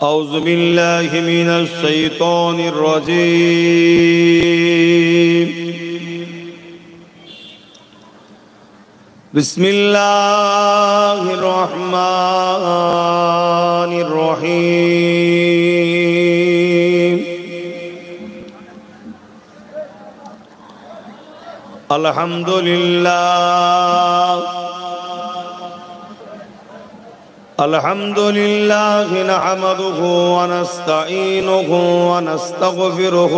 أعوذ بالله من الشيطان الرجيم بسم الله الرحمن الرحيم الحمد لله نحمده ونستعينه ونستغفره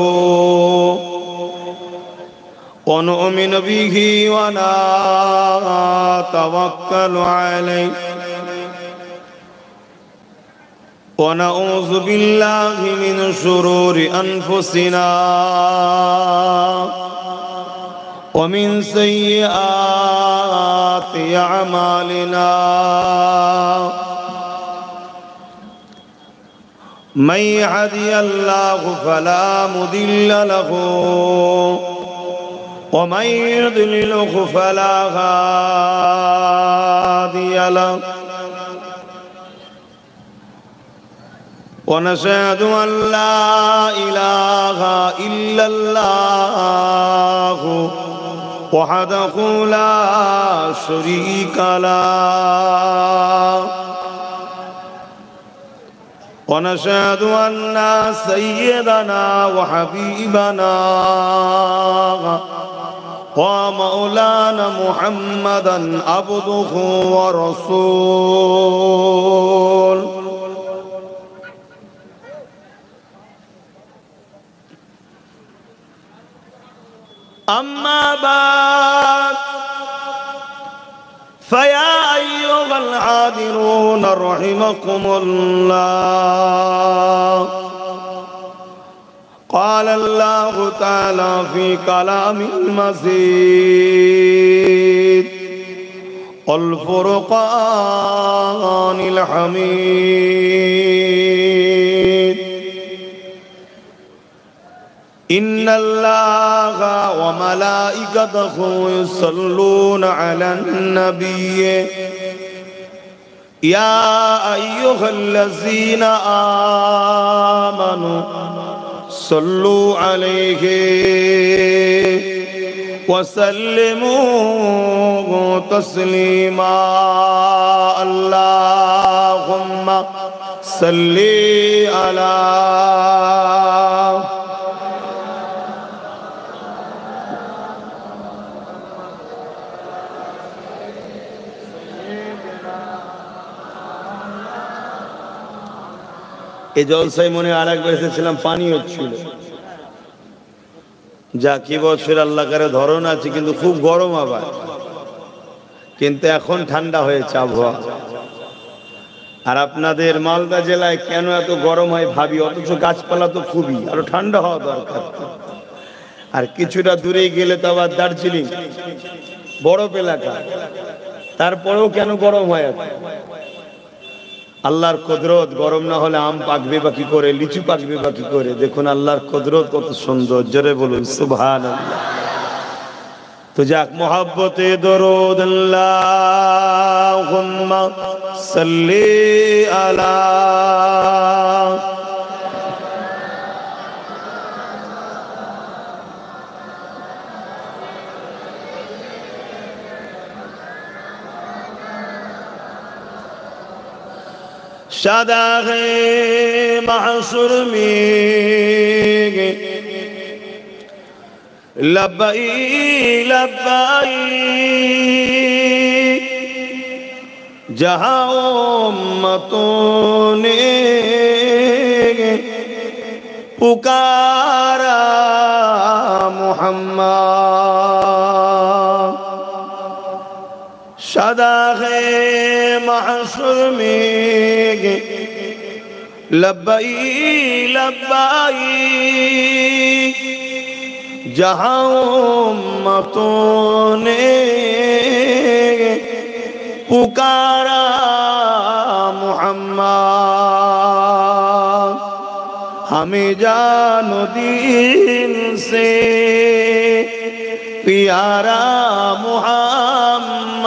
ونؤمن به ونتوكل عليه ونعوذ بالله من شرور أنفسنا ومن سيئات أعمالنا من يهده الله فلا مضل له ومن يضلله فلا هادي له ونشهد أن لا إله إلا الله وحده لا شريك له ونشهد أن سيدنا وحبيبنا ومولانا محمدا عبده ورسوله أما بعد فيا أيها العابرون رحمكم الله قال الله تعالى في كلام المزيد والفرقان الحميد إن الله وملائكته يصلون على النبي يا أيها الذين آمنوا صلوا عليه وسلموا تسليما اللهم صل على এই জলসায় মনে আরেকবার এসেছিলাম, পানি হচ্ছিল। যা কি বছর আল্লাহ করে ধরন আছে, কিন্তু খুব গরম আবার, কিন্তু এখন ঠান্ডা হয়েছে আবহাওয়া। আর আপনাদের মালদা জেলায় কেন এত গরম হয় ভাবি, অথচ গাছপালা তো খুবই, আরো ঠান্ডা হওয়া দরকার। আর কিছুটা দূরে গেলে তো আবার দার্জিলিং বরফ এলাকা, তারপরেও কেন গরম হয়? আল্লাহর কুদরত, গরম না হলে আম পাকবে বা কি করে, লিচু পাকবে বা কি করে। দেখুন আল্লাহর কুদরত কত সুন্দর, জোরে বলুন সুবহানাল্লাহ। তো যাক, মোহাব্বতে দরুদ আল্লাহুম্মা সাল্লি আলা शादा है महशुर में लब्बाई लब्बाई जहाँ उम्मतों ने पुकारा मुहम्मद शादा है महशुर में लब्बाई लब्बाई जहाँ उम्मतों ने पुकारा मुहम्मद हमें जानो दीन से प्यारा मुहम्मद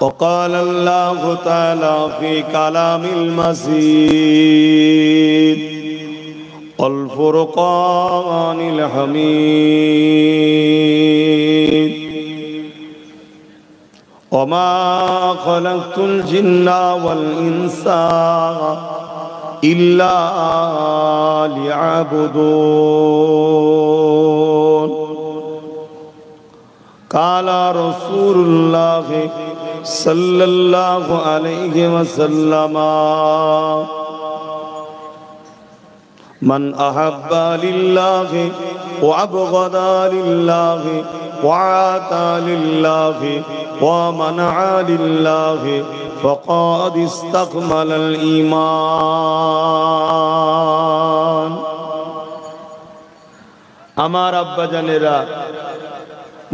وقال الله تعالى في كلام المجيد والفرقان الحميد وما خلقت الجن والإنس إلا ليعبدون قال رسول الله صلى الله عليه وسلم من أحب لله وأبغض لله وعاتى لله ومنع لله فقد استكمل الإيمان আমার আব্বা জানেরা,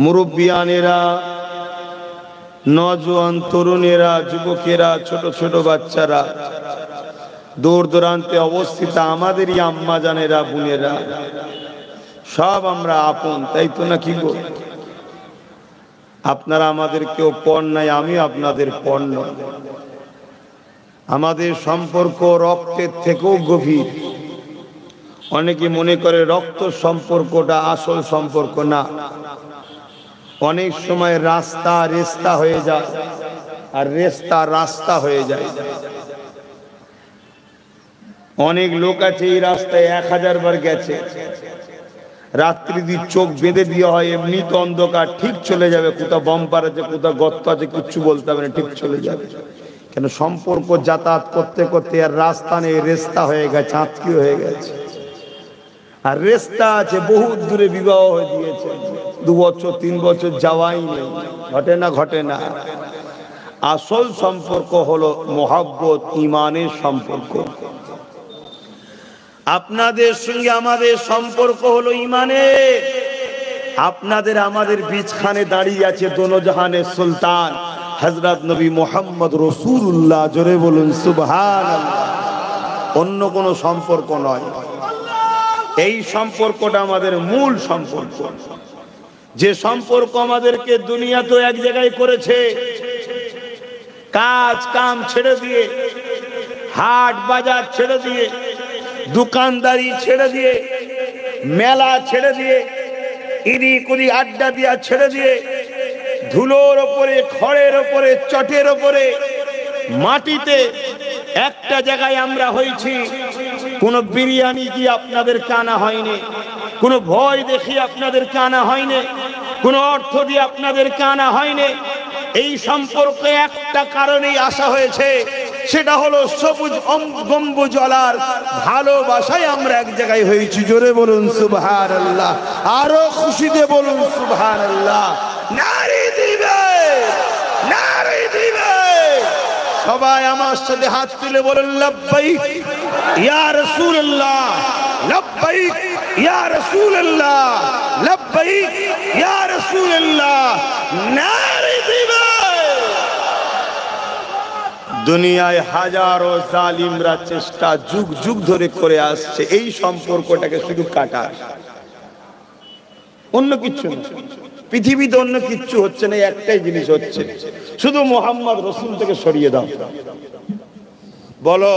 মুরব্বিয়ানেরা, নওজোয়ান তরুণেরা, যুবকেরা, ছোট ছোট বাচ্চারা, দূর দূরান্তে অবস্থিত আমাদেরই আম্মা জানেরা, বোনেরা, সব আমরা আপন, তাই তো নাকি গো? আপনারা আমাদের কেউ পর নাই, আমি আপনাদের পর নই। আমাদের সম্পর্ক রক্তের থেকেও গভীর। অনেকে মনে করে রক্ত সম্পর্কটা আসল সম্পর্ক, না। অনেক সময় রাস্তা রেস্তা হয়ে যায়, আর রেস্তা রাস্তা হয়ে যায়। অনেক লোক আছে এই রাস্তায় 1000 বার গেছে, রাত্রি দিয়ে চোখ বেঁধে দিয়ে হয়, এমনি তো অন্ধকার, ঠিক চলে যাবে। কোথাও বাম্পার আছে, কোথাও গর্ত আছে, কিচ্ছু বলতে হবে না, ঠিক চলে যাবে। কেন? সম্পর্ক যাতায়াত করতে করতে আর রাস্তা নেই, রেস্তা হয়ে গেছে, আঁতকি হয়ে গেছে। আর রেস্তা আছে, বহু দূরে বিবাহ হয়ে গিয়েছে, 2 বছর 3 বছর যাওয়াই নেই, ঘটে না, ঘটে না। আসল সম্পর্ক হলো মোহাব্বত, ঈমানের সম্পর্ক। আপনাদের সঙ্গে আমাদের সম্পর্ক হলো ঈমানের। আপনাদের আমাদের বীজখানে দাঁড়িয়ে আছে দোনো জাহানের সুলতান হযরত নবী মুহাম্মদ রাসূলুল্লাহ। জোরে বলুন সুবহানাল্লাহ। অন্য কোনো সম্পর্ক নয়, এই সম্পর্কটা আমাদের মূল সম্পর্ক। যে সম্পর্ক আমাদেরকে দুনিয়া তো এক জায়গায় করেছে, কাজ কাম ছেড়ে দিয়ে, হাট বাজার ছেড়ে দিয়ে, দোকানদারি ছেড়ে দিয়ে, মেলা ছেড়ে দিয়ে, ইদিক ওদিক আড্ডা দিয়া ছেড়ে দিয়ে, ধুলোর ওপরে, খড়ের ওপরে, চটের ওপরে, মাটিতে একটা জায়গায় আমরা হয়েছি। কোন বিরিয়ানি কি আপনাদের কানা হয়নি, কোন ভয় দেখি আপনাদের কানা হয়নি, কোন অর্থ দিয়ে আপনাদের কানা হয়নি। এই সম্পর্কে একটা কারণেই আসা হয়েছে, সেটা হলো সবুজ গম্বুজওয়ালার ভালোবাসায় আমরা এক জায়গায় হয়েছি। জোরে বলুন সুবহানাল্লাহ, আরো খুশিতে বলুন সুবহানাল্লাহ। নারী দিবে, নারী দিবে। সবাই আমার সাথে হাত তুলে বলুন লব্বাইক ইয়া রাসূলুল্লাহ, লব্বাইক ইয়া রাসূলুল্লাহ, লব্বাইক ইয়া রাসূলুল্লাহ। নারী দিবে। দুনিয়ায় হাজারো জালিমরা চেষ্টা যুগ যুগ ধরে করে আসছে এই সম্পর্কটাকে শুধু কাটার, অন্য কিচ্ছু না। পৃথিবীতে অন্য কিচ্ছু হচ্ছে না, একটাই জিনিস হচ্ছে, শুধু মুহাম্মদ রাসূল থেকে সরিয়ে দাও। বলো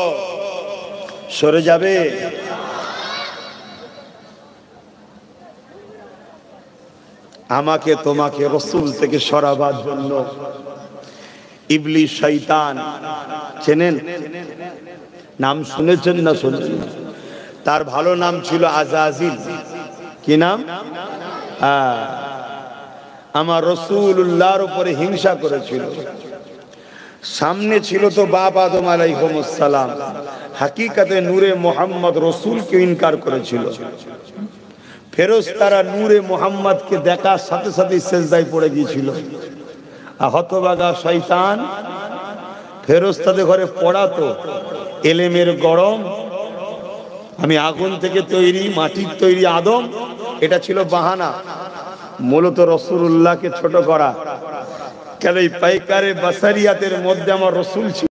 সরে যাবে? আমাকে তোমাকে রাসূল থেকে সরাবার জন্য ইবলিস শয়তান, চেনেন? নাম শুনেছেন না শুনেছেন? তার ভালো নাম ছিল আজাজিল। কি নাম? আমার রাসূলুল্লাহর উপরে হিংসা করেছিল। সামনে ছিল তো বাপ আদম আলাইহিস সালাম, হাকিকতে নূরে মুহাম্মদ রাসূলকে ইনকার করেছিল। ফেরেশতারা নূরে মুহাম্মদকে দেখার সাথে সাথে সিজদায় পড়ে গিয়েছিল। হতভাগা শয়তান ফেরেশতাদের ঘরে পড়াতো, এলেমের গরম, আমি আগুন থেকে তৈরি, মাটির তৈরি আদম, এটা ছিল বাহানা। মূলত রাসূলুল্লাহকে ছোট করা। কেন? এই পাইকারে বাসারিয়াতের মধ্যে আমার রাসূল ছিল।